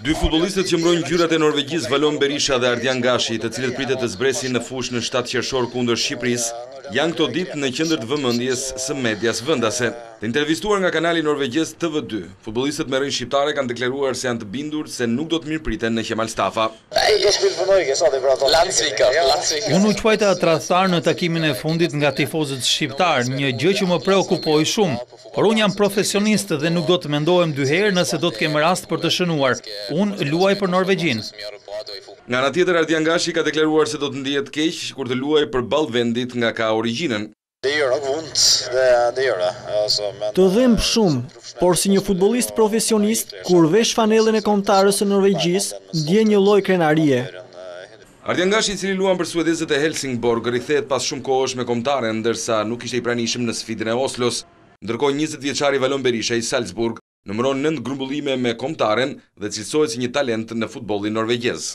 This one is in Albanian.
Dy futbollistët që mbrojnë ngjyrat e Norvegjisë, Valon Berisha dhe Ardian Gashi, të cilët pritet të zbresin në fushë në 7 qershor kundër Shqipërisë, janë këto ditë në qendër të vëmendjes së medias vendase. Të intervistuar nga kanali norvegjez TV2, futbollistët me rrënjë shqiptare kanë deklaruar se janë të bindur se nuk do të mirëpriten në Kemal Stafa. Unë u quajta tradhtar në takimin e fundit nga tifozët shqiptar, një gjë që më preokupoi shumë, por unë jam profesionist dhe nuk do të mendohem dy herë nëse do të kem rast për të shënuar. Unë luaj për Norvegjinë. Nga ana tjetër, Ardian Gashi ka deklaruar se do të ndihet keq kur të luajë përballë vendit nga ka origjinën. Të dhem shumë, por si një futbollist profesionist, kur vesh fanellën e kombëtarës së Norvegjisë, ndjej një lloj krenarie. Ardian Gashi, i cili luan për suedezët e Helsingborg, rikthehet pas shumë kohësh me kombëtaren, ndërsa nuk ishte i pranishëm në sfidën e Oslos. Ndërkohë 20 vjeçari Valon Berisha i Salzburg numëron 9 grumbullime me kombëtaren dhe cilësohet si një talent në futbollin norvegjez.